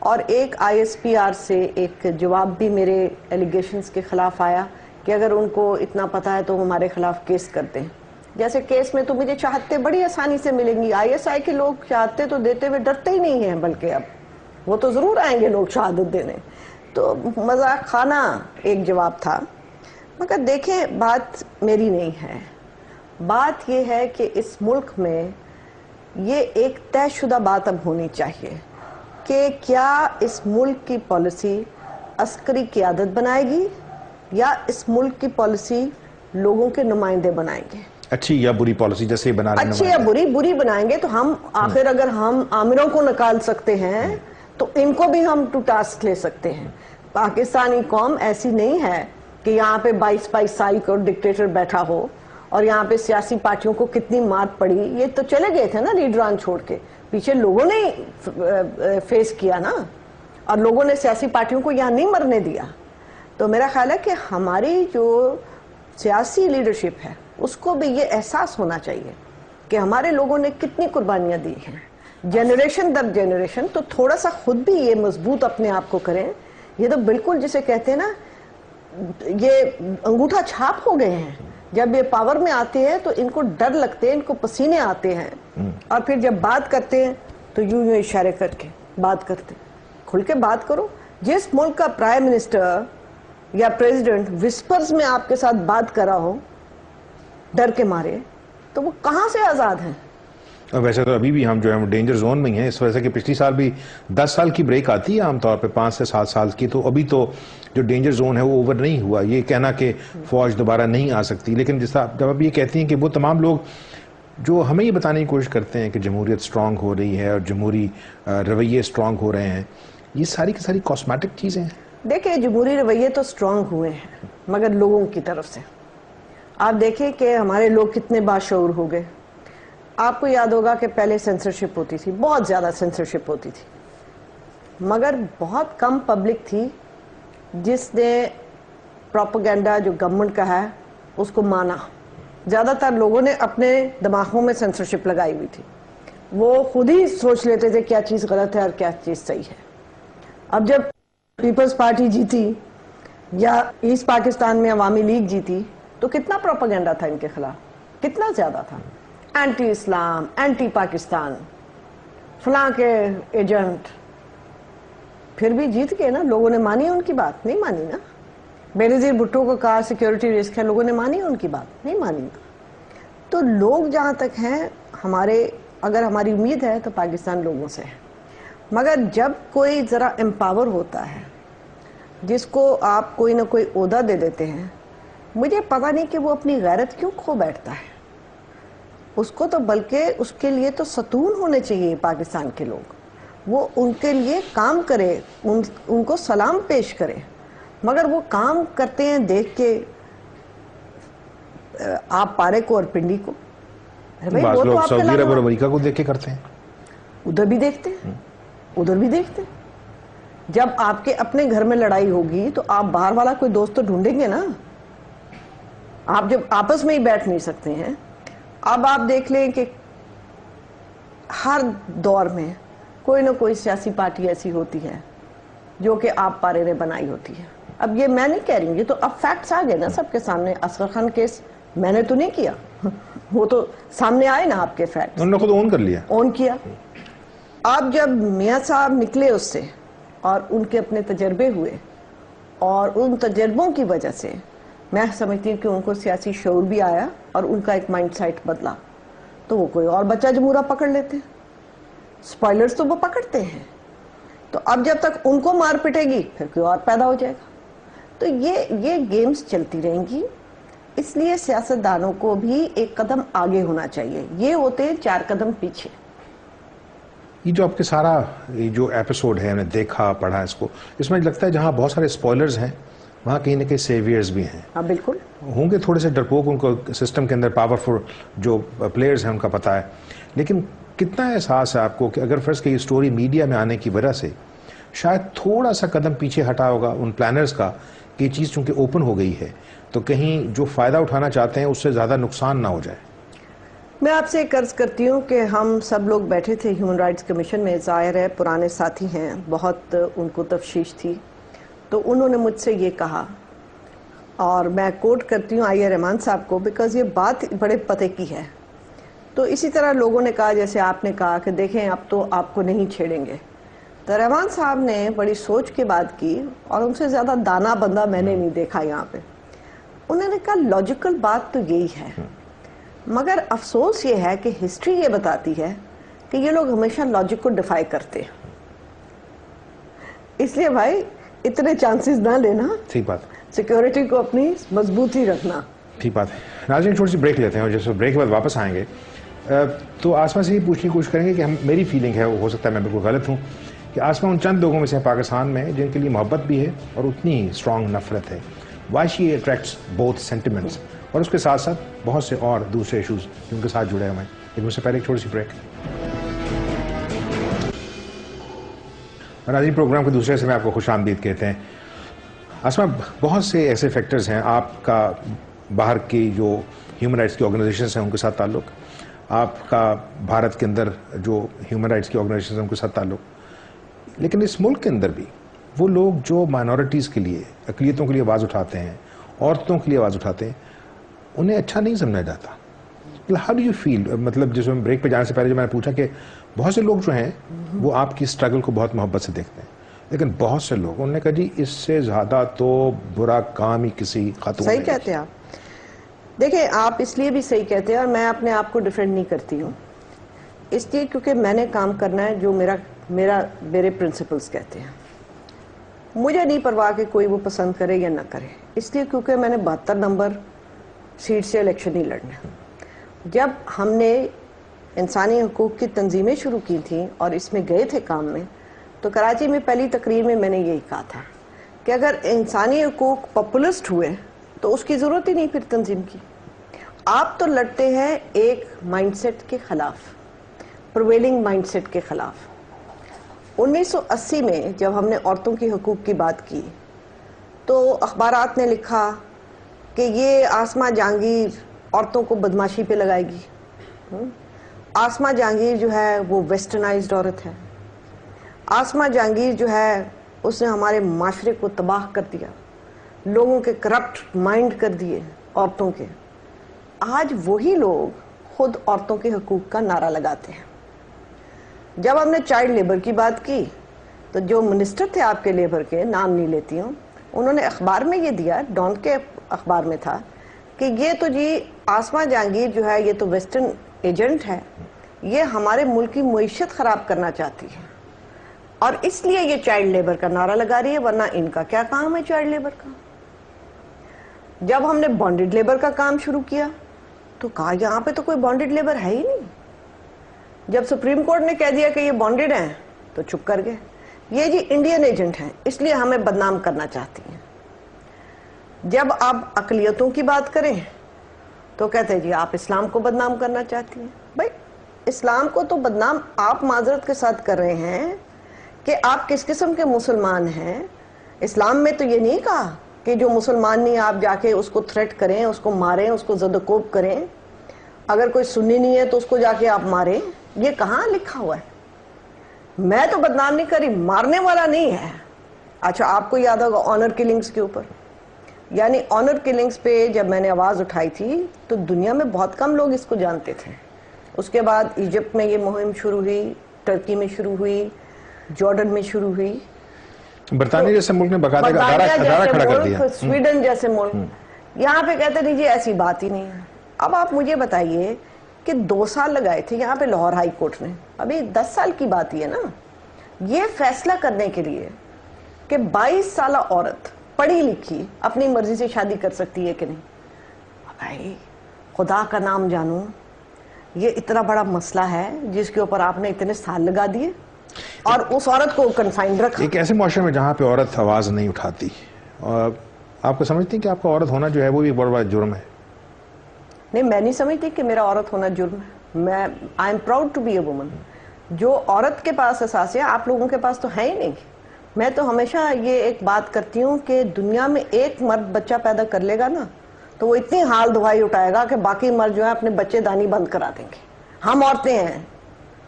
اور ایک ISPR سے ایک جواب بھی میرے ایلیگیشنز کے خلاف آیا کہ اگر ان کو اتنا پتا ہے تو ہمارے خلاف کیس کرتے ہیں. جیسے کیس میں تو مجھے شہادتیں بڑی آسانی سے ملیں گی. ISI کے لوگ شہادتیں تو دیتے ہوئے ڈرتے ہی نہیں ہیں, بلکہ اب وہ تو ضرور آئیں گے لوگ شہادت دینے. تو مذاق خانہ ایک جواب تھا. مگر دیکھیں بات میری نہیں ہے, بات یہ ہے کہ اس ملک میں یہ ایک طے شدہ بات اب ہونی چاہیے کہ کیا اس ملک کی پالیسی عسکری قیادت بنائے گی یا اس ملک کی پالیسی لوگوں کے نمائندے بنائیں گے. اچھی یا بری پالیسی جیسے بنا رہے ہیں, اچھی یا بری بنائیں گے تو ہم آخر اگر ہم عامروں کو نکال سکتے ہیں تو ان کو بھی ہم ٹو ٹاسک لے سکتے ہیں. پاکستانی قوم ایسی نہیں ہے کہ یہاں پہ 22 سال کا ڈکٹیٹر بیٹھا ہو اور یہاں پہ سیاسی پارٹیوں کو کتنی مات پڑی. یہ تو چلے گئے تھے نا لیڈران چھوڑ کے, پیچھے لوگوں نے فیس کیا نا, اور لوگوں نے سیاسی پارٹیوں کو یہاں نہیں مرنے دیا. تو میرا خیال ہے کہ ہماری جو سیاسی لیڈرشپ ہے اس کو بھی یہ احساس ہونا چاہیے کہ ہمارے لوگوں نے کتنی قربانیاں دی ہیں جنریشن در جنریشن. تو تھوڑا سا خود بھی یہ مضبوط اپنے آپ کو کریں. یہ تو بالکل جسے کہتے ہیں نا, یہ انگوٹھا چھاپ ہو گئے ہیں. جب یہ پاور میں آتے ہیں تو ان کو ڈر لگتے ہیں, ان کو پسینے آتے ہیں, اور پھر جب بات کرتے ہیں تو یوں اشارے کر کے بات کرتے. کھل کے بات کرو. جس ملک کا پرائم منسٹر یا پریزیڈنٹ وسپرز میں آپ کے ساتھ بات کر رہا ہو ڈر کے مارے, تو وہ کہاں سے آزاد ہیں؟ اور ویسے تو ابھی بھی ہم جو ہے ڈینجر زون میں ہی ہیں, اس وجہ سے کہ پچھلی سال بھی 10 سال کی بریک آتی ہے عام طور پہ, 5 سے 7 سال کی. تو ابھی تو جو ڈینجر زون ہے وہ اوور نہیں ہوا. یہ کہنا کہ فوج دوبارہ نہیں آ سکتی, لیکن جس طرح جب اب یہ کہتی ہیں کہ وہ تمام لوگ جو ہمیں یہ بتانے کی کوشش کرتے ہیں کہ جمہوریت سٹرونگ ہو رہی ہے اور جمہوری رویے سٹرونگ ہو رہے ہیں, یہ ساری کی ساری کاسمیٹک چیزیں ہیں. دیکھیں جمہوری رویے تو سٹرونگ ہوئے ہیں مگر لوگوں کی طرف سے. آپ دیکھیں کہ ہمارے لوگ کتنے باشعور ہو گئے. آپ کو یاد ہوگا کہ پہلے سینسرشپ ہوتی تھی, بہت زیادہ سینسرشپ ہوتی تھی, مگر بہت کم پبلک تھی جس نے پروپیگنڈا جو گورنمنٹ کا ہے اس کو مانا. زیادہ تر لوگوں نے اپنے دماغوں میں سینسرشپ لگائی ہوئی تھی, وہ خود ہی سوچ لیتے تھے کیا چیز غلط ہے اور کیا چیز صحیح ہے. اب جب پیپلز پارٹی جیتی یا ایسٹ پاکستان میں عوامی لیگ جیتی تو کتنا پروپیگنڈا تھا ان کے خلاف, کتنا زیادہ تھا. اینٹی اسلام, اینٹی پاکستان, فلاں کے ایجنٹ. پھر بھی جیت گئے نا, لوگوں نے مانی ان کی بات, نہیں مانی نا. بینظیر بھٹو کو کہا سیکیورٹی رسک ہے, لوگوں نے مانی ان کی بات, نہیں مانی نا. تو لوگ جہاں تک ہیں ہمارے, اگر ہماری امید ہے تو پاکستان لوگوں سے ہے. مگر جب کوئی ذرا امپاور ہوتا ہے جس کو آپ کوئی نہ کوئی عہدہ دے دیتے ہیں, مجھے پتہ نہیں کہ وہ اپنی غیرت کیوں کھو بیٹھتا ہے. اس کو تو بلکہ اس کے لیے تو ستون ہونے چاہیے پاکستان کے لوگ, وہ ان کے لیے کام کرے, ان کو سلام پیش کرے. مگر وہ کام کرتے ہیں دیکھ کے آپ پارے کو اور پنڈی کو. بعض لوگ سعودی عرب اور امریکہ کو دیکھ کے کرتے ہیں, ادھر بھی دیکھتے ہیں, ادھر بھی دیکھتے. جب آپ کے اپنے گھر میں لڑائی ہوگی تو آپ باہر والا کوئی دوست تو ڈھونڈیں گے نا. آپ جب آپس میں ہی بیٹھ نہیں سکتے ہیں. اب آپ دیکھ لیں کہ ہر دور میں کوئی نہ کوئی سیاسی پارٹی ایسی ہوتی ہے جو کہ آپ پارے نے بنائی ہوتی ہے. اب یہ میں نہیں کہہ رہی ہوں, یہ تو اب فیکٹس آ گئے نا سب کے سامنے. اصغر خان کیس میں نے تو نہیں کیا, وہ تو سامنے آئے نا آپ کے فیکٹس, انہوں نے خود اون کر لیا, اون کیا. آپ جب میاں صاحب نکلے اس سے اور ان کے اپنے تجربے ہوئے, اور ان تجربوں کی وجہ سے میں سمجھتی ہوں کہ ان کو سیاسی شعور بھی آیا اور ان کا ایک مائنڈ سیٹ بدلا, تو وہ کوئی اور بچہ جمہورہ پکڑ لیتے ہیں. سپوائلرز تو وہ پکڑتے ہیں. تو اب جب تک ان کو مار پٹے گی پھر کوئی اور پیدا ہو جائے گا. تو یہ گیمز چلتی رہیں گی. اس لیے سیاستدانوں کو بھی ایک قدم آگے ہونا چاہیے, یہ ہوتے ہیں 4 قدم پیچھے. یہ جو آپ کے سارا یہ جو ایپیسوڈ ہے, ہم نے دیکھا پڑھا اس کو, اس میں لگتا ہے جہاں بہت سارے سپوائلرز ہیں وہاں کہیں نہ کہیں سیویئرز بھی ہیں. ہاں بالکل ہوں گے تھوڑے سے ڈرپوک, ان کو سسٹم کے اندر پاورفل جو پلیئرز ہیں ان کا پتہ ہے. لیکن کتنا احساس ہے آپ کو کہ اگر فرض کہ یہ سٹوری میڈیا میں آنے کی وجہ سے شاید تھوڑا سا قدم پیچھے ہٹا ہوگا ان پلانرز کا, کہ یہ چیز چونکہ اوپن ہو گئی ہے تو کہیں جو فائدہ اٹھانا چاہتے ہیں اس سے زیادہ نقصان نہ ہو جائے. میں آپ سے عرض کرتی ہوں کہ ہم سب لوگ بیٹھے تھے ہیومن رائٹس کمیشن میں، ظاہر ہے پرانے ساتھی ہیں، بہت ان کو تفشیش تھی، تو انہوں نے مجھ سے یہ کہا، اور میں کوٹ کرتی ہوں آئی رحمان صاحب کو، بیکاز یہ بات بڑے پتے کی ہے. تو اسی طرح لوگوں نے کہا جیسے آپ نے کہا کہ دیکھیں اب تو آپ کو نہیں چھیڑیں گے. تو رحمان صاحب نے بڑی سوچ کے بات کی، اور ان سے زیادہ دانا بندہ میں نے نہیں دیکھا یہاں پہ. انہوں نے کہا لاجیکل بات تو یہی ہے، مگر افسوس یہ ہے کہ ہسٹری یہ بتاتی ہے کہ یہ لوگ ہمیشہ لاجک کو ڈیفائی کرتے ہیں، اس لیے بھائی اتنے چانسز نہ لینا، ٹھیک بات، سیکیورٹی کو اپنی مضبوطی رکھنا. ٹھیک بات ہے. ناظرین چھوٹی سی بریک لیتے ہیں، اور جیسے بریک کے بعد واپس آئیں گے تو آسما سے یہ پوچھنے کی کوشش کریں گے کہ میری فیلنگ ہے، ہو سکتا ہے میں بالکل غلط ہوں، کہ آسما ان چند لوگوں میں سے پاکستان میں جن کے لیے محبت بھی ہے اور اتنی ہی اسٹرانگ نفرت ہے. Why she attracts both sentiments, اور اس کے ساتھ ساتھ بہت سے اور دوسرے ایشوز جو ان کے ساتھ جڑے ہوئے ہیں. لیکن اس سے پہلے ایک چھوٹی سی بریک. ناظرین پروگرام کے دوسرے سے میں آپ کو خوش آمدید کہتے ہیں. آسما، بہت سے ایسے فیکٹرز ہیں، آپ کا باہر کی جو ہیومن رائٹس کی آرگنائزیشنز ہیں ان کے ساتھ تعلق، آپ کا بھارت کے اندر جو ہیومن رائٹس کی آرگنائزیشنز ہیں ان کے ساتھ تعلق، لیکن اس ملک کے اندر بھی وہ لوگ جو مائنورٹیز کے لیے، اقلیتوں کے لیے آواز اٹھاتے ہیں، عورتوں کے لیے آواز اٹھاتے ہیں، انہیں اچھا نہیں سمجھا جاتا. How do you feel? مطلب جس میں بریک پہ جانے سے پہلے جو میں نے پوچھا کہ بہت سے لوگ جو ہیں وہ آپ کی اسٹرگل کو بہت محبت سے دیکھتے ہیں، لیکن بہت سے لوگ انہوں نے کہا جی اس سے زیادہ تو برا کام ہی کسی خاتون نے. صحیح کہتے ہیں آپ. دیکھیں آپ اس لیے بھی صحیح کہتے ہیں، اور میں اپنے آپ کو ڈیفینڈ نہیں کرتی ہوں، اس لیے کیونکہ میں نے کام کرنا ہے جو میرے پرنسپلز کہتے ہیں. مجھے نہیں پرواہ کہ کوئی وہ پسند کرے یا نہ کرے، اس لیے کیونکہ میں نے 72 نمبر سیٹ سے الیکشن نہیں لڑنا. جب ہم نے انسانی حقوق کی تنظیمیں شروع کی تھیں اور اس میں گئے تھے کام میں، تو کراچی میں پہلی تقریر میں نے یہی کہا تھا کہ اگر انسانی حقوق پاپولسٹ ہوئے تو اس کی ضرورت ہی نہیں پھر تنظیم کی. آپ تو لڑتے ہیں ایک مائنڈ سیٹ کے خلاف، پرویلنگ مائنڈ سیٹ کے خلاف. 1980 میں جب ہم نے عورتوں کی حقوق کی بات کی تو اخبارات نے لکھا کہ یہ آسما جہانگیر عورتوں کو بدماشی پہ لگائے گی. آسما جہانگیر جو ہے وہ ویسٹرنائزڈ عورت ہے. آسما جہانگیر جو ہے اس نے ہمارے معاشرے کو تباہ کر دیا، لوگوں کے کرپٹ مائنڈ کر دیے عورتوں کے. آج وہی لوگ خود عورتوں کے حقوق کا نعرہ لگاتے ہیں. جب ہم نے چائلڈ لیبر کی بات کی تو جو منسٹر تھے آپ کے لیبر کے، نام نہیں لیتی ہوں، انہوں نے اخبار میں یہ دیا، ڈان کے اخبار میں تھا، کہ یہ تو جی آسما جہانگیر جو ہے یہ تو ویسٹرن ایجنٹ ہے، یہ ہمارے ملک کی معیشت خراب کرنا چاہتی ہے اور اس لیے یہ چائلڈ لیبر کا نعرہ لگا رہی ہے، ورنہ ان کا کیا کام ہے چائلڈ لیبر کا. جب ہم نے بانڈڈ لیبر کا کام شروع کیا تو کہا یہاں پہ تو کوئی بانڈڈ لیبر ہے ہی نہیں. جب سپریم کورٹ نے کہہ دیا کہ یہ بانڈڈ ہیں تو چپ کر گئے، یہ جی انڈین ایجنٹ ہیں اس لیے ہمیں بدنام کرنا چاہتی ہیں. جب آپ اقلیتوں کی بات کریں تو کہتے ہیں جی آپ اسلام کو بدنام کرنا چاہتی ہیں. بھائی اسلام کو تو بدنام آپ معذرت کے ساتھ کر رہے ہیں کہ آپ کس قسم کے مسلمان ہیں. اسلام میں تو یہ نہیں کہا کہ جو مسلمان نہیں آپ جا کے اس کو تھریٹ کریں، اس کو ماریں، اس کو زد و کوب کریں. اگر کوئی سنی نہیں ہے تو اس کو جا کے آپ ماریں، یہ کہاں لکھا ہوا ہے؟ میں تو بدنام نہیں کری، مارنے والا نہیں ہے. اچھا آپ کو یاد ہوگا آنر کلنگز کے اوپر، یعنی آنر کلنگز پہ جب میں نے آواز اٹھائی تھی تو دنیا میں بہت کم لوگ اس کو جانتے تھے. اس کے بعد ایجپٹ میں یہ مہم شروع ہوئی، ٹرکی میں شروع ہوئی، جارڈن میں شروع ہوئی، برطانیہ جیسے ملک نے باقاعدہ ادارہ کھڑا کر دیا، سویڈن جیسے ملک. یہاں پہ کہتے نہیں جی ایسی بات ہی نہیں ہے. اب آپ مجھے بتائیے کہ 2 سال لگائے تھے یہاں پہ لاہور ہائی کورٹ نے، ابھی 10 سال کی بات ہی ہے نا، یہ فیصلہ کرنے کے لیے کہ 22 سالہ عورت پڑھی لکھی اپنی مرضی سے شادی کر سکتی ہے کہ نہیں. بھائی خدا کا نام جانو، یہ اتنا بڑا مسئلہ ہے جس کے اوپر آپ نے اتنے سال لگا دیے اور اس عورت کو کنفائنڈ رکھا. ایک ایسے معاشرے میں جہاں پہ عورت آواز نہیں اٹھاتی، اور آپ کو سمجھتی ہیں کہ آپ کا عورت ہونا جو ہے وہ بھی بڑا بڑا جرم ہے؟ نہیں، میں نہیں سمجھتی کہ میرا عورت ہونا جرم ہے. میں I am proud to be a woman. جو عورت کے پاس اثاثے آپ لوگوں کے پاس تو ہے ہی نہیں. میں تو ہمیشہ یہ ایک بات کرتی ہوں کہ دنیا میں ایک مرد بچہ پیدا کر لے گا نا تو وہ اتنی حال دعائی اٹھائے گا کہ باقی مرد جو ہے اپنے بچے دانی بند کرا دیں گے. ہم عورتیں ہیں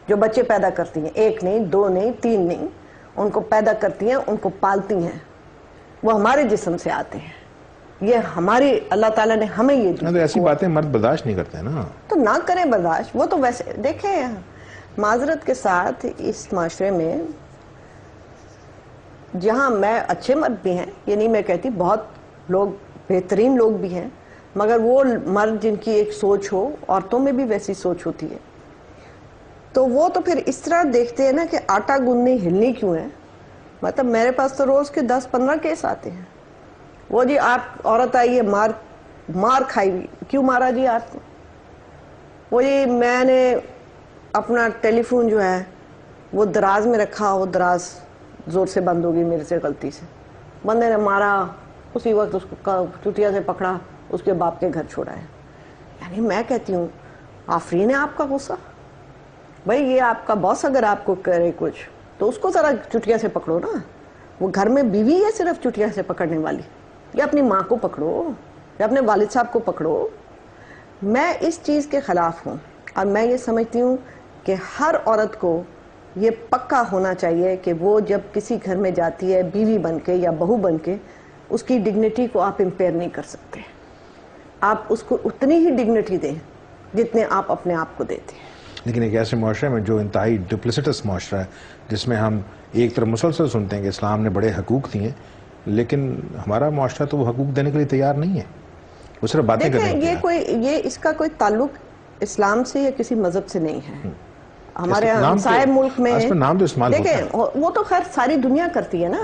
جو بچے پیدا کرتی ہیں, 1 نہیں 2 نہیں 3 نہیں, ان کو پیدا کرتی ہیں, ان کو پالتی ہیں, وہ ہمارے جسم سے آتے ہیں, یہ ہماری اللہ تعالیٰ نے ہمیں یہ دی. ایسی باتیں مرد برداشت نہیں کرتے ہیں نا. تو نہ کریں برداشت, وہ تو ویسے دیکھیں معذرت کے ساتھ اس معاشرے میں جہاں میں اچھے مرد بھی ہیں, یہ نہیں میں کہتی, بہت لوگ بہترین لوگ بھی ہیں, مگر وہ مرد جن کی ایک سوچ ہو, عورتوں میں بھی ویسی سوچ ہوتی ہے, تو وہ تو پھر اس طرح دیکھتے ہیں نا کہ آٹا گوندنی ہلنی کیوں ہے. مطلب میرے پاس تو روز کے 10-15 کیس آتے ہیں, وہ جی آپ عورت آئی ہے مار کھائی ہوئی, کیوں مارا جی آپ کو, وہ جی میں نے اپنا ٹیلی فون جو ہے وہ دراز میں رکھا, وہ دراز زور سے بند ہوگی میرے سے غلطی سے, بندے نے مارا, اسی وقت اس کو چٹیا سے پکڑا, اس کے باپ کے گھر چھوڑا ہے. یعنی میں کہتی ہوں آفرین ہے آپ کا غصہ, بھائی یہ آپ کا باس اگر آپ کو کرے کچھ تو اس کو ذرا چٹیا سے پکڑو نا, وہ گھر میں بیوی ہے صرف چٹیا سے پکڑنے والی, یا اپنی ماں کو پکڑو یا اپنے والد صاحب کو پکڑو. میں اس چیز کے خلاف ہوں, اور میں یہ سمجھتی ہوں کہ ہر عورت کو یہ پکا ہونا چاہیے کہ وہ جب کسی گھر میں جاتی ہے بیوی بن کے یا بہو بن کے, اس کی ڈگنیٹی کو آپ امپیئر نہیں کر سکتے. آپ اس کو اتنی ہی ڈگنیٹی دیں جتنے آپ اپنے آپ کو دیتے ہیں. لیکن ایک ایسے معاشرے میں جو انتہائی ڈپلیسٹس معاشرہ ہے, جس میں ہم ایک طرف مسلسل سنتے ہیں کہ اسلام نے بڑے حقوق دیے, لیکن ہمارا معاشرہ تو وہ حقوق دینے کے لیے تیار نہیں ہے, وہ صرف باتیں کرنے کے لیے. یہ اس کا کوئی تعلق اسلام سے یا کسی مذہب سے نہیں ہے. ہمارے ہمسائے ملک میں دیکھیں, وہ تو خیر ساری دنیا کرتی ہے نا.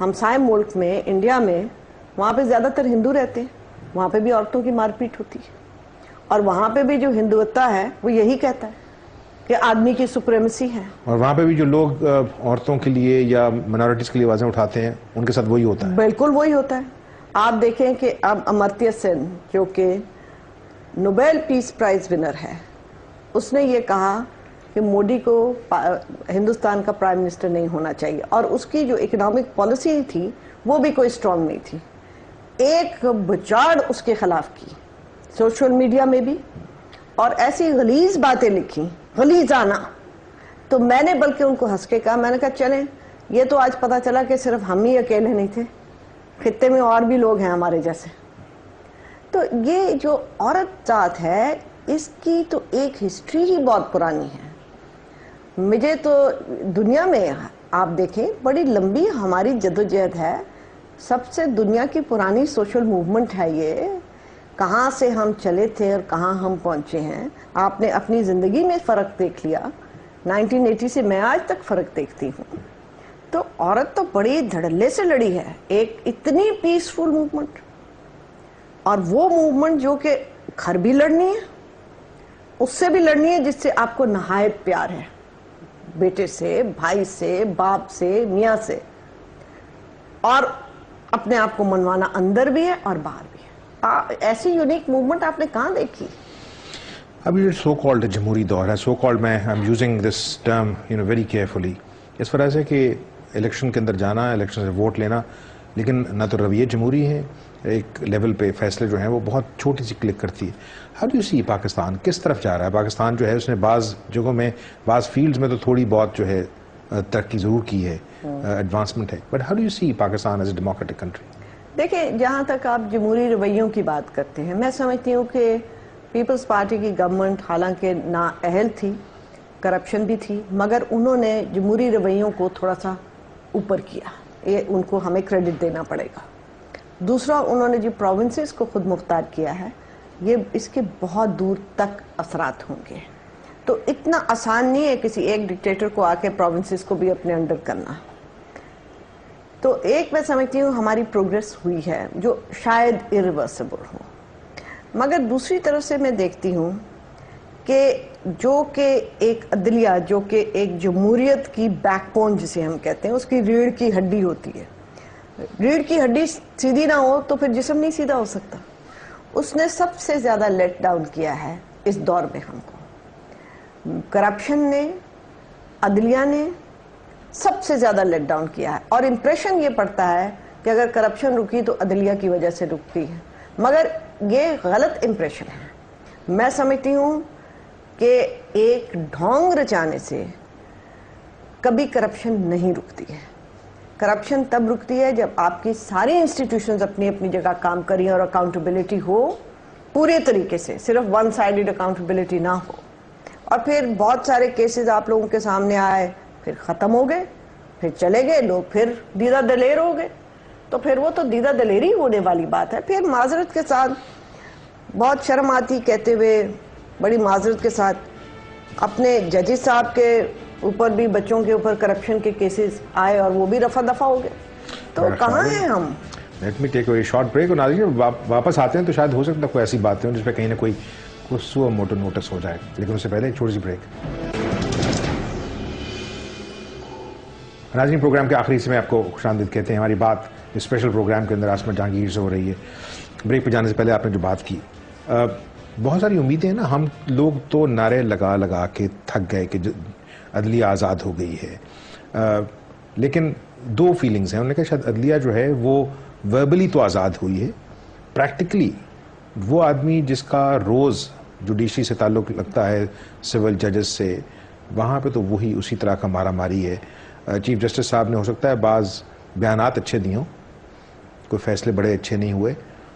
ہمسائے ملک میں انڈیا میں, وہاں پہ زیادہ تر ہندو رہتے ہیں, وہاں پہ بھی عورتوں کی مار پیٹ ہوتی ہے, اور وہاں پہ بھی جو ہندوتا ہے وہ یہی کہتا ہے کہ آدمی کی سپریمیسی ہے. اور وہاں پہ بھی جو لوگ عورتوں کے لیے یا منارٹیز کے لیے آوازیں اٹھاتے ہیں, ان کے ساتھ وہی ہوتا ہے. بالکل وہی ہوتا ہے. آپ دیکھیں کہ اب امرتیہ سین جو کہ نوبیل پیس پرائز ونر ہے, اس نے یہ کہا کہ مودی کو ہندوستان کا پرائم منسٹر نہیں ہونا چاہیے, اور اس کی جو اکنامک پالیسی تھی وہ بھی کوئی اسٹرانگ نہیں تھی. ایک بچاڑ اس کے خلاف کی سوشل میڈیا میں بھی, اور ایسی غلیظ باتیں لکھی, غلیظانہ. تو میں نے بلکہ ان کو ہنس کے کہا, میں نے کہا چلیں یہ تو آج پتا چلا کہ صرف ہم ہی اکیلے نہیں تھے, خطے میں اور بھی لوگ ہیں ہمارے جیسے. تو یہ جو عورت ذات ہے اس کی تو ایک ہسٹری ہی بہت پرانی ہے. مجھے تو دنیا میں آپ دیکھیں بڑی لمبی ہماری جدوجہد ہے, سب سے دنیا کی پرانی سوشل موومنٹ ہے یہ. کہاں سے ہم چلے تھے اور کہاں ہم پہنچے ہیں. آپ نے اپنی زندگی میں فرق دیکھ لیا, 1980 سے میں آج تک فرق دیکھتی ہوں. تو عورت تو بڑی دھڑلے سے لڑی ہے, ایک اتنی پیسفل موومنٹ, اور وہ موومنٹ جو کہ گھر بھی لڑنی ہے, اس سے بھی لڑنی ہے جس سے آپ کو نہایت پیار ہے, بیٹے سے, بھائی سے, باپ سے, میاں سے, اور اپنے آپ کو منوانا اندر بھی ہے اور باہر بھی ہے. ایسی یونیک موومنٹ آپ نے کہاں دیکھی؟ اب یہ سو کالڈ جمہوری دور ہے, سو کالڈ, میں I am using this term very carefully, اس وجہ سے کہ الیکشن کے اندر جانا, الیکشن سے ووٹ لینا, لیکن نہ تو رویے جمہوری ہیں, ایک لیول پہ فیصلے جو ہیں وہ بہت چھوٹی سی کلک کرتی ہے. How do you see Pakistan کس طرف جا رہا ہے؟ پاکستان جو ہے اس نے بعض جگہوں میں, بعض فیلڈز میں تو تھوڑی بہت جو ہے ترقی ضرور کی ہے, ایڈوانسمنٹ ہے, but how do you see Pakistan as a democratic country? دیکھیں, جہاں تک آپ جمہوری رویوں کی بات کرتے ہیں, میں سمجھتی ہوں کہ پیپلز پارٹی کی گورنمنٹ حالانکہ نااہل تھی, کرپشن بھی تھی, مگر انہوں نے جمہوری رویوں کو تھوڑا سا اوپر کیا, یہ ان کو ہمیں کریڈٹ دینا پڑے گا. دوسرا, انہوں نے جو پروونسز کو خود مختار کیا ہے, یہ اس کے بہت دور تک اثرات ہوں گے. تو اتنا آسان نہیں ہے کسی ایک ڈکٹیٹر کو آ کے پروونسز کو بھی اپنے انڈر کرنا. تو ایک میں سمجھتی ہوں ہماری پروگریس ہوئی ہے جو شاید irreversible ہو, مگر دوسری طرف سے میں دیکھتی ہوں کہ جو کہ ایک عدلیہ, جو کہ ایک جمہوریت کی بیک بون جسے ہم کہتے ہیں, اس کی ریڑھ کی ہڈی ہوتی ہے. ریڑھ کی ہڈی سیدھی نہ ہو تو پھر جسم نہیں سیدھا ہو سکتا. اس نے سب سے زیادہ لیٹ ڈاؤن کیا ہے اس دور میں ہم کو. کرپشن نے, عدلیہ نے سب سے زیادہ لیٹ ڈاؤن کیا ہے, اور امپریشن یہ پڑتا ہے کہ اگر کرپشن رکی تو عدلیہ کی وجہ سے رکتی ہے, مگر یہ غلط امپریشن ہے. میں سمجھتی ہوں کہ ایک ڈھونگ رچانے سے کبھی کرپشن نہیں رکتی ہے. کرپشن تب رکتی ہے جب آپ کی ساری انسٹیٹیوشنز اپنی اپنی جگہ کام کریں اور اکاؤنٹیبلٹی ہو پورے طریقے سے, صرف ون سائیڈڈ اکاؤنٹیبلٹی نہ ہو. اور پھر بہت سارے کیسز آپ لوگوں کے سامنے آئے, پھر ختم ہو گئے, پھر چلے گئے لوگ, پھر دیدہ دلیر ہو گئے. تو پھر وہ تو دیدہ دلیری ہونے والی بات ہے. پھر معذرت کے ساتھ بہت شرم آتی کہتے ہوئے, بڑی معذرت کے ساتھ, اپنے ججز صاحب کے اوپر بھی بچوں کے اوپر کرپشن کے کیسز آئے اور وہ بھی رفع دفع ہو گئے. تو کہاں ہیں ہم؟ Let me take a short break. اور ناظرین واپس آتے ہیں تو شاید ہو سکتا ہے کوئی ایسی باتیں ہوں جس پہ کہیں نہ کوئی سو موٹو نوٹس ہو جائے, لیکن اس سے پہلے ایک چھوٹی سی بریک. ناظرین پروگرام کے آخری حصے میں آپ کو خوش آمدید کہتے ہیں. ہماری بات اسپیشل پروگرام کے اندر عاصمہ جہانگیر سے ہو رہی ہے. بریک پہ جانے سے پہلے آپ نے جو بات کی, بہت ساری امیدیں ہیں نا. ہم لوگ تو نعرے لگا لگا کے تھک گئے کہ عدلیہ آزاد ہو گئی ہے, لیکن دو فیلنگز ہیں. انہوں نے کہا شاید عدلیہ جو ہے وہ وربلی تو آزاد ہوئی ہے, پریکٹیکلی وہ آدمی جس کا روز جوڈیشری سے تعلق لگتا ہے سول ججز سے, وہاں پہ تو وہی اسی طرح کا مارا ماری ہے. چیف جسٹس صاحب نے ہو سکتا ہے بعض بیانات اچھے دیے ہوں, کوئی فیصلے بڑے اچھے نہیں ہوئے,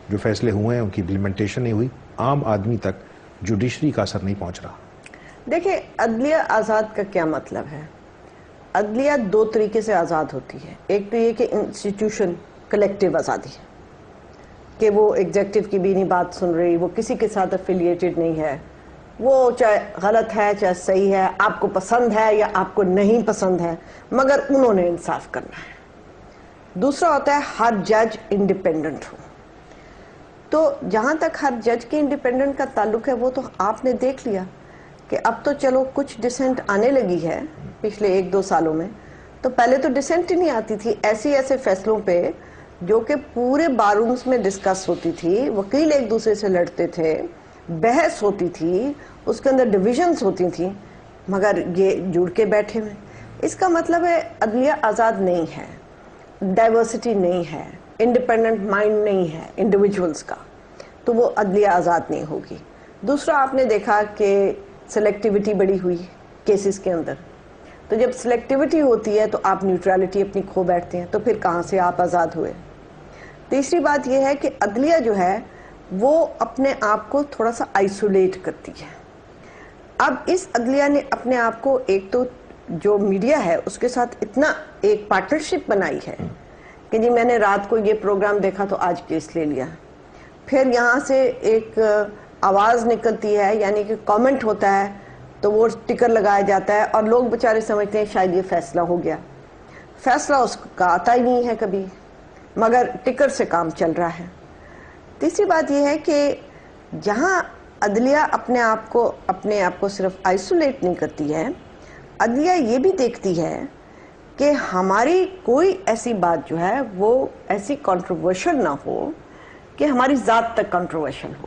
جو فیصلے ہوئے ہیں ان کی امپلیمنٹیشن نہیں ہوئی, عام آدمی تک جوڈیشری کا اثر نہیں پہنچ رہا. دیکھیں عدلیہ آزاد کا کیا مطلب ہے. عدلیہ دو طریقے سے آزاد ہوتی ہے. ایک تو یہ کہ انسٹیٹیوشن کلیکٹیو آزادی ہے کہ وہ ایگزیکٹو کی بھی نہیں بات سن رہی, وہ کسی کے ساتھ افیلیٹڈ نہیں ہے, وہ چاہے غلط ہے چاہے صحیح ہے, آپ کو پسند ہے یا آپ کو نہیں پسند ہے, مگر انہوں نے انصاف کرنا ہے. دوسرا ہوتا ہے ہر جج انڈیپینڈنٹ ہو. تو جہاں تک ہر جج کی انڈیپینڈنٹ کا تعلق ہے وہ تو آپ نے دیکھ لیا کہ اب تو چلو کچھ ڈسینٹ آنے لگی ہے پچھلے 1-2 سالوں میں. تو پہلے تو ڈسینٹ ہی نہیں آتی تھی ایسے فیصلوں پہ جو کہ پورے بارومز میں ڈسکس ہوتی تھی, وکیل ایک دوسرے سے لڑتے تھے, بحث ہوتی تھی, اس کے اندر ڈویژنز ہوتی تھیں, مگر یہ جڑ کے بیٹھے ہوئے. اس کا مطلب ہے عدلیہ آزاد نہیں ہے, ڈائیورسٹی نہیں ہے, انڈیپینڈنٹ مائنڈ نہیں ہے انڈیویجولز کا, تو وہ عدلیہ آزاد نہیں ہوگی. دوسرا آپ نے دیکھا کہ سلیکٹیوٹی بڑی ہوئی کیسز کے اندر, تو جب سلیکٹیوٹی ہوتی ہے تو آپ نیوٹرالٹی اپنی کھو بیٹھتے ہیں, تو پھر کہاں سے آپ آزاد ہوئے. تیسری بات یہ ہے کہ عدلیہ جو ہے وہ اپنے آپ کو تھوڑا سا آئسولیٹ کرتی ہے. اب اس عدلیہ نے اپنے آپ کو ایک تو جو میڈیا ہے اس کے ساتھ اتنا ایک پارٹنرشپ بنائی ہے کہ جی میں نے رات کو یہ پروگرام دیکھا تو آج کیس لے لیا. پھر یہاں سے ایک آواز نکلتی ہے, یعنی کہ کامنٹ ہوتا ہے تو وہ ٹکر لگایا جاتا ہے اور لوگ بیچارے سمجھتے ہیں شاید یہ فیصلہ ہو گیا. فیصلہ اس کا آتا ہی نہیں ہے کبھی, مگر ٹکر سے کام چل رہا ہے. تیسری بات یہ ہے کہ جہاں عدلیہ اپنے آپ کو صرف آئسولیٹ نہیں کرتی ہے, عدلیہ یہ بھی دیکھتی ہے کہ ہماری کوئی ایسی بات جو ہے وہ ایسی کنٹروورشل نہ ہو کہ ہماری ذات تک کنٹروورشل ہو.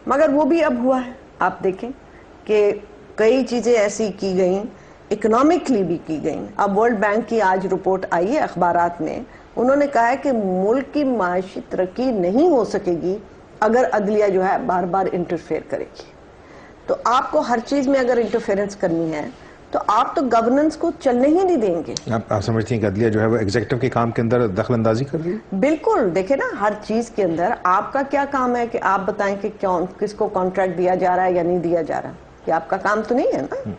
مگر وہ بھی اب ہوا ہے. آپ دیکھیں کہ کئی چیزیں ایسی کی گئیں, اکنامکلی بھی کی گئیں. اب ورلڈ بینک کی آج رپورٹ آئی ہے اخبارات میں, انہوں نے کہا ہے کہ ملک کی معاشی ترقی نہیں ہو سکے گی اگر عدلیہ جو ہے بار بار انٹرفیئر کرے گی. تو آپ کو ہر چیز میں اگر انٹرفیئرنس کرنی ہے تو آپ تو گورننس کو چلنے ہی نہیں دیں گے. آپ سمجھتی ہیں کہ عدلیہ جو ہے وہ ایگزیکٹو کے کام کے اندر دخل اندازی کر رہی ہے؟ بالکل. دیکھیں نا, ہر چیز کے اندر آپ کا کیا کام ہے کہ آپ بتائیں کہ کس کو کانٹریکٹ دیا جا رہا ہے یا نہیں دیا جا رہا. یہ آپ کا کام تو نہیں ہے نا.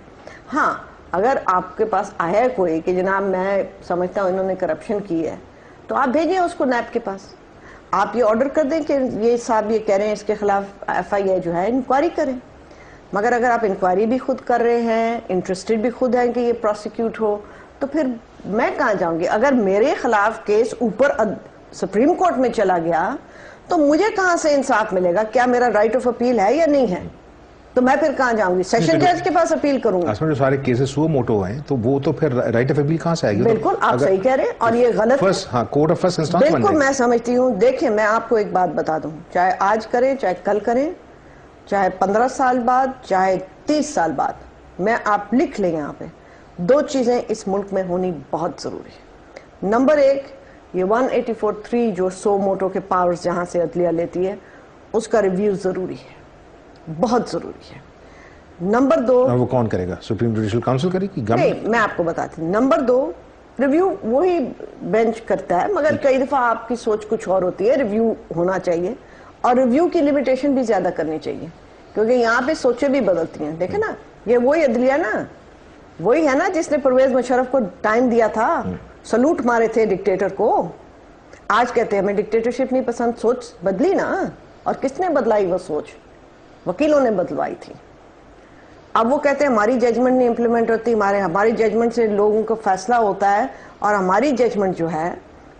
ہاں, اگر آپ کے پاس آیا ہے کوئی کہ جناب میں سمجھتا ہوں انہوں نے کرپشن کی ہے, تو آپ بھیجیں اس کو نیب کے پاس. آپ یہ آرڈر کر دیں کہ یہ صاحب یہ کہہ رہے ہیں اس کے خلاف FIA جو ہے انکوائری کریں. مگر اگر آپ انکوائری بھی خود کر رہے ہیں, انٹرسٹڈ بھی خود ہیں کہ یہ پروسیکیوٹ ہو, تو پھر میں کہاں جاؤں گی. اگر میرے خلاف کیس اوپر سپریم کورٹ میں چلا گیا تو مجھے کہاں سے انصاف ملے گا؟ کیا میرا رائٹ آف اپیل ہے یا نہیں ہے؟ تو میں پھر کہاں جاؤں گی؟ سیشن جج کے پاس اپیل کروں گی. جو سارے کیسز سو موٹو ہیں تو وہ تو پھر رائٹ آف اپیل کہاں سے آئے گی؟ بالکل آپ صحیح کہہ رہے ہیں, اور یہ غلط ہے. کورٹ آف فرسٹ انسٹانس بالکل میں سمجھتی ہوں. دیکھیں میں آپ کو ایک بات بتا دوں, چاہے آج کریں چاہے کل کریں, چاہے 15 سال بعد چاہے 30 سال بعد, میں آپ لکھ لیں یہاں پہ, 2 چیزیں اس ملک میں ہونی بہت ضروری ہے. نمبر 1, یہ 184(3) جو سو موٹو کے پاورز جہاں سے عدلیہ لیتی ہے, اس کا ریویو ضروری ہے، بہت ضروری ہے۔ نمبر 2، وہ کون کرے گا؟ سپریم جوڈیشل کاؤنسل کرے گی؟ نہیں، میں آپ کو بتاتی ہوں۔ نمبر 2، ریویو وہی بینچ کرتا ہے، مگر کئی دفعہ آپ کی سوچ کچھ اور ہوتی ہے، ریویو ہونا چاہیے، اور ریویو کی لیمیٹیشن بھی زیادہ کرنی چاہیے، کیونکہ یہاں پہ سوچیں بھی بدلتی ہیں۔ دیکھیں نا، یہ وہی عدلیہ نا، وہی ہے نا جس نے پرویز مشرف کو ٹائم دیا تھا، سلوٹ مارے تھے ڈکٹیٹر کو۔ آج کہتے ہیں ہمیں ڈکٹیٹرشپ نہیں پسند، سوچ بدلی نا، اور کس نے بدلائی وہ سوچ؟ وکیلوں نے بدلوائی تھی۔ اب وہ کہتے ہیں ہماری ججمنٹ نہیں امپلیمنٹ ہوتی، ہماری ججمنٹ سے لوگوں کا فیصلہ ہوتا ہے، اور ہماری ججمنٹ جو ہے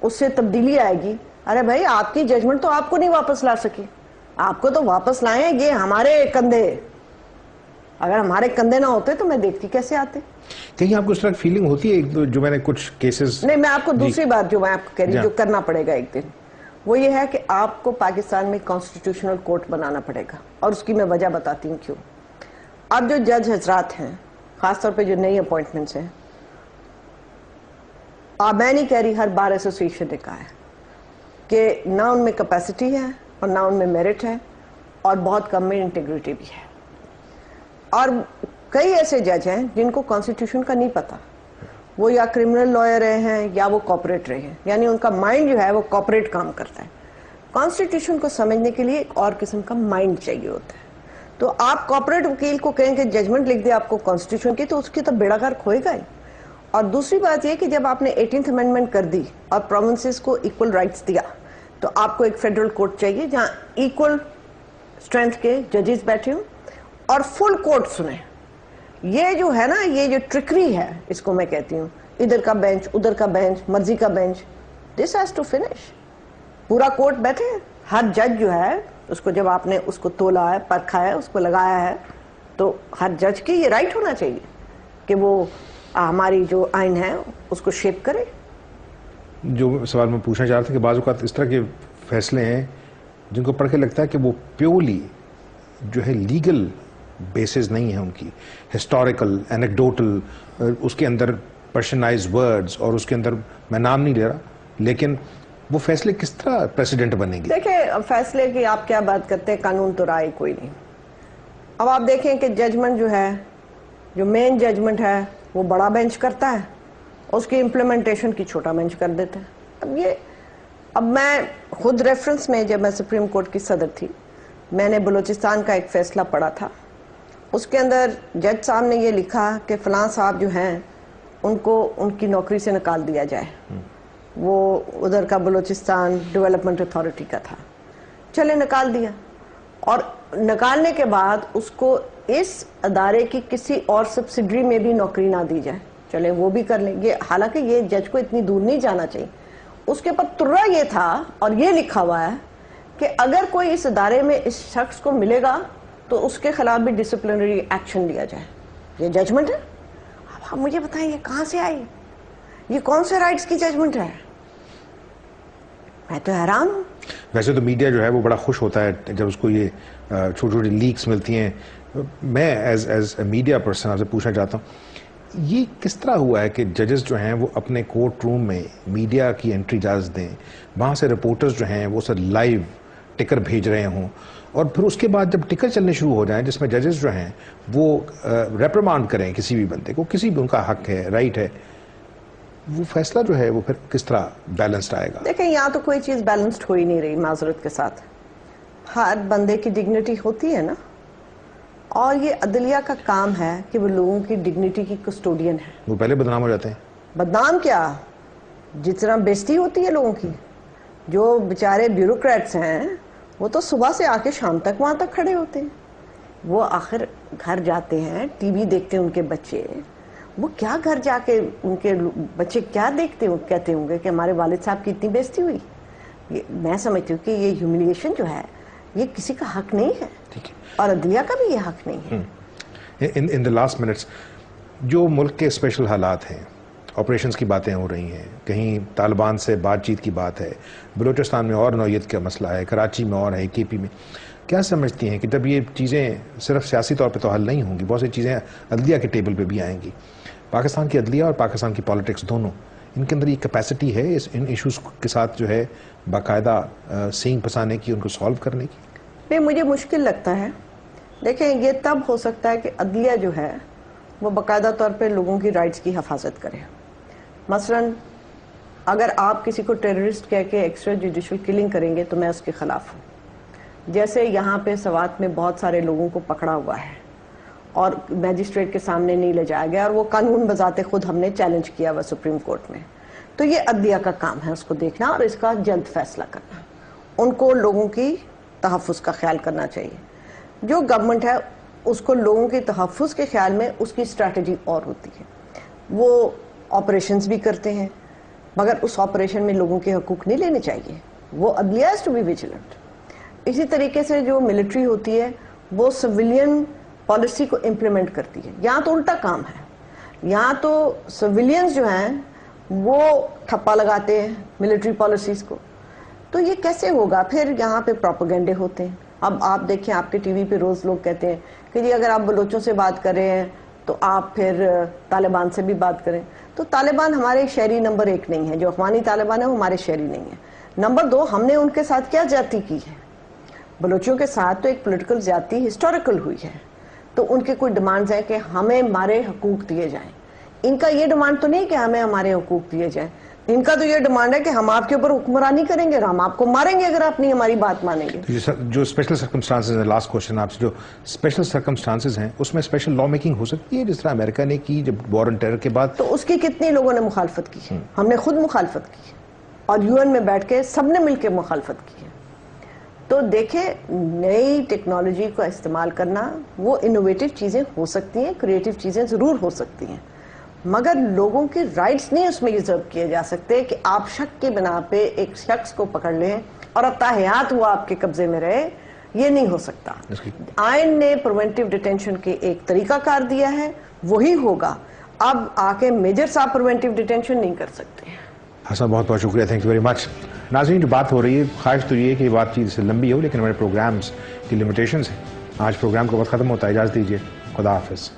اس سے تبدیلی آئے گی۔ ارے بھائی، آپ کی ججمنٹ تو آپ کو نہیں واپس لا سکی، آپ کو تو واپس لائیں یہ ہمارے کندھے۔ اگر ہمارے کندھے نہ ہوتے تو میں دیکھتی کیسے آتے۔ کہیں آپ کو اس طرح فیلنگ ہوتی ہے جو میں نے کچھ کیسز؟ نہیں، میں آپ کو دوسری بات جو میں آپ کو کہہ رہی ہوں، جو کرنا پڑے گا ایک دن، وہ یہ ہے کہ آپ کو پاکستان میں کانسٹیٹیوشنل کورٹ بنانا پڑے گا، اور اس کی میں وجہ بتاتی ہوں کیوں۔ اب جو جج حضرات ہیں، خاص طور پہ جو نئی اپوائنٹمنٹس ہیں، میں نہیں کہہ رہی، ہر بار ایسوسیشن نے کہا ہے کہ نہ ان میں کیپیسٹی ہے اور نہ ان میں میرٹ ہے، اور بہت کم میں انٹیگریٹی بھی ہے۔ اور کئی ایسے جج ہیں جن کو کانسٹیٹیوشن کا نہیں پتا، وہ یا کرمنل لائر رہے ہیں یا وہ کارپوریٹ رہے ہیں، یعنی ان کا مائنڈ جو ہے وہ کارپوریٹ کام کرتا ہے۔ کانسٹیٹیوشن کو سمجھنے کے لیے ایک اور قسم کا مائنڈ چاہیے ہوتا ہے۔ تو آپ کارپوریٹ وکیل کو کہیں کہ ججمنٹ لکھ دے آپ کو کانسٹیٹیوشن کی، تو اس کی تو بیڑا گرک ہوئے گا ہی۔ اور دوسری بات یہ کہ جب آپ نے 18th امینڈمنٹ کر دی اور پروونسز کو ایکول رائٹس دیا، تو آپ کو ایک فیڈرل کورٹ چاہیے جہاں ایکول اسٹرینتھ کے ججز بیٹھے ہوں اور فل کورٹ سنیں۔ یہ جو ہے نا، یہ جو ٹرکری ہے، اس کو میں کہتی ہوں، ادھر کا بینچ ادھر کا بینچ، مرضی کا bench, this has to finish. پورا کورٹ بیٹھے، ہر جج جو ہے اس کو جب آپ نے اس کو تولا ہے، پرکھا ہے، اس کو لگایا ہے، تو ہر جج کی یہ رائٹ ہونا چاہیے کہ وہ ہماری جو آئین ہے اس کو شیپ کرے۔ جو سوال میں پوچھنا چاہ رہا تھا کہ بعض اوقات اس طرح کے فیصلے ہیں جن کو پڑھ کے لگتا ہے کہ وہ پیورلی جو ہے لیگل بیسز نہیں ہیں ان کی، ہسٹوریکل، اینیکڈوٹل، اس کے اندر پرسنائز ورڈز، اور اس کے اندر میں نام نہیں لے رہا، لیکن وہ فیصلے کس طرح پریسیڈنٹ بنے گی؟ دیکھیں، فیصلے کی آپ کیا بات کرتے ہیں، قانون تو رائے کوئی نہیں۔ اب آپ دیکھیں کہ ججمنٹ جو ہے، جو مین ججمنٹ ہے وہ بڑا بینچ کرتا ہے، اس کی امپلیمنٹیشن کی چھوٹا بینچ کر دیتا ہے۔ اب میں خود ریفرنس میں، جب میں سپریم کورٹ کی صدر تھی، میں نے بلوچستان کا ایک فیصلہ پڑھا تھا۔ اس کے اندر جج صاحب نے یہ لکھا کہ فلاں صاحب جو ہیں ان کو ان کی نوکری سے نکال دیا جائے۔ وہ ادھر کا بلوچستان ڈیولپمنٹ اتھارٹی کا تھا، چلے نکال دیا، اور نکالنے کے بعد اس کو اس ادارے کی کسی اور سبسیڈری میں بھی نوکری نہ دی جائے، چلے وہ بھی کر لیں گے۔ حالانکہ یہ جج کو اتنی دور نہیں جانا چاہیے۔ اس کے اوپر ترا یہ تھا اور یہ لکھا ہوا ہے کہ اگر کوئی اس ادارے میں اس شخص کو ملے گا تو اس کے خلاف بھی ڈسپلنری ایکشن لیا جائے۔ یہ ججمنٹ ہے۔ اب آپ مجھے بتائیں یہ کہاں سے آئی؟ یہ کون سے رائٹس کی ججمنٹ ہے؟ میں تو حیران ہوں۔ ویسے تو میڈیا جو ہے وہ بڑا خوش ہوتا ہے جب اس کو یہ چھوٹی چھوٹی لیکس ملتی ہیں۔ میں ایز اے میڈیا پرسن آپ سے پوچھنا چاہتا ہوں، یہ کس طرح ہوا ہے کہ ججز جو ہیں وہ اپنے کورٹ روم میں میڈیا کی انٹری اجازت دیں، وہاں سے رپورٹرز جو ہیں وہ سر لائیو ٹکر بھیج رہے ہوں، اور پھر اس کے بعد جب ٹکر چلنے شروع ہو جائیں جس میں ججز جو ہیں وہ ریپریمانڈ کریں کسی بھی بندے کو، کسی بھی ان کا حق ہے، رائٹ ہے، وہ فیصلہ جو ہے وہ پھر کس طرح بیلنسڈ آئے گا؟ دیکھیں، یہاں تو کوئی چیز بیلنسڈ ہو ہی نہیں رہی، معذرت کے ساتھ۔ ہر بندے کی ڈگنیٹی ہوتی ہے نا، اور یہ عدلیہ کا کام ہے کہ وہ لوگوں کی ڈگنیٹی کی کسٹوڈین ہے۔ وہ پہلے بدنام ہو جاتے ہیں۔ بدنام کیا، جس طرح بےزتی ہوتی ہے لوگوں کی۔ جو بیچارے بیوروکریٹس ہیں وہ تو صبح سے آ کے شام تک وہاں تک کھڑے ہوتے ہیں، وہ آخر گھر جاتے ہیں، ٹی وی دیکھتے ہیں ان کے بچے، وہ کیا گھر جا کے ان کے بچے کیا دیکھتے ہوں، کہتے ہوں گے کہ ہمارے والد صاحب کی اتنی بےزتی ہوئی۔ میں سمجھتی ہوں کہ یہ ہیوملیشن جو ہے یہ کسی کا حق نہیں ہے، اور عدلیہ کا بھی یہ حق نہیں ہے۔ ان دا لاسٹ منٹس، جو ملک کے اسپیشل حالات ہیں، آپریشنز کی باتیں ہو رہی ہیں، کہیں طالبان سے بات چیت کی بات ہے، بلوچستان میں اور نوعیت کا مسئلہ ہے، کراچی میں اور ہے، کے پی میں، کیا سمجھتی ہیں کہ جب یہ چیزیں صرف سیاسی طور پہ تو حل نہیں ہوں گی، بہت سی چیزیں عدلیہ کے ٹیبل پہ بھی آئیں گی، پاکستان کی عدلیہ اور پاکستان کی پالیٹکس دونوں، ان کے اندر یہ کیپیسٹی ہے ان ایشوز کے ساتھ جو ہے باقاعدہ سینگ پھنسانے کی، ان کو سالو کرنے کی؟ نہیں مجھے مشکل لگتا ہے. دیکھیں یہ تب ہو سکتا ہے کہ عدلیہ جو ہے وہ باقاعدہ طور پہ لوگوں کی رائٹس کی حفاظت کرے. مثلاً اگر آپ کسی کو ٹیررسٹ کہہ کے ایکسٹرا جوڈیشل کلنگ کریں گے تو میں اس کے خلاف ہوں. جیسے یہاں پہ سوات میں بہت سارے لوگوں کو پکڑا ہوا ہے اور میجسٹریٹ کے سامنے نہیں لے جایا گیا اور وہ قانون بذات خود ہم نے چیلنج کیا ہوا سپریم کورٹ میں. تو یہ عدلیہ کا کام ہے اس کو دیکھنا اور اس کا جلد فیصلہ کرنا. ان کو لوگوں کی تحفظ کا خیال کرنا چاہیے. جو گورنمنٹ ہے اس کو لوگوں کے تحفظ کے خیال میں اس کی اسٹریٹجی اور ہوتی ہے. وہ آپریشنز بھی کرتے ہیں مگر اس آپریشن میں لوگوں کے حقوق نہیں لینے چاہیے. وہ عدلیہ ہیز ٹو بی ویجیلنٹ. اسی طریقے سے جو ملٹری ہوتی ہے وہ سویلین پالیسی کو امپلیمنٹ کرتی ہے. یہاں تو الٹا کام ہے. یہاں تو سویلینز جو ہیں وہ ٹھپا لگاتے ہیں ملٹری پالیسیز کو. تو یہ کیسے ہوگا؟ پھر یہاں پہ پروپیگنڈے ہوتے ہیں. اب آپ دیکھیں آپ کے ٹی وی پہ روز لوگ کہتے ہیں کہ جی اگر آپ بلوچوں سے بات کر رہے ہیں تو آپ پھر طالبان سے بھی بات کریں. تو طالبان ہمارے شہری نمبر 1 نہیں ہے. جو افغانی طالبان ہے وہ ہمارے شہری نہیں ہے. نمبر 2 ہم نے ان کے ساتھ کیا زیادتی کی ہے؟ بلوچوں کے ساتھ تو ایک پولیٹیکل زیادتی ہسٹوریکل ہوئی ہے. تو ان کے کوئی ڈیمانڈز ہیں کہ ہمیں ہمارے حقوق دیے جائیں. ان کا یہ ڈیمانڈ تو نہیں کہ ہمیں ہمارے حقوق دیے جائیں. ان کا تو یہ ڈیمانڈ ہے کہ ہم آپ کے اوپر حکمرانی کریں گے اور ہم آپ کو ماریں گے اگر آپ نہیں ہماری بات مانیں گے. جو اسپیشل سرکمسٹانسز ہیں، لاسٹ کوشچن آپ سے، جو اسپیشل سرکمسٹانسز ہیں اس میں اسپیشل لا میکنگ ہو سکتی ہے جس طرح امریکہ نے کی جب وار آن ٹیرر کے بعد؟ تو اس کی کتنی لوگوں نے مخالفت کی ہے؟ ہم نے خود مخالفت کی ہے اور UN میں بیٹھ کے سب نے مل کے مخالفت کی ہے. تو دیکھیں نئی ٹیکنالوجی کا استعمال کرنا، وہ انوویٹو چیزیں ہو سکتی ہیں، کریٹو چیزیں ضرور ہو سکتی ہیں، مگر لوگوں کے رائٹس نہیں اس میں ریزرو کیے جا سکتے کہ آپ شک کی بنا پہ ایک شخص کو پکڑ لیں اور اب تاحیات وہ آپ کے قبضے میں رہے. یہ نہیں ہو سکتا. آئین نے پریونٹیو ڈیٹینشن کے ایک طریقہ کار دیا ہے، وہی ہوگا. اب آ کے میجر صاحب پریونٹیو ڈیٹینشن نہیں کر سکتے. حسن بہت بہت شکریہ، تھینک یو ویری مچ. ناظرین جو بات ہو رہی ہے خواہش تو یہ ہے کہ یہ بات چیت سے لمبی ہو لیکن ہمارے پروگرامز کی لمیٹیشنز ہیں. آج پروگرام کا وقت ختم ہوتا ہے. اجازت دیجیے. خدا حافظ.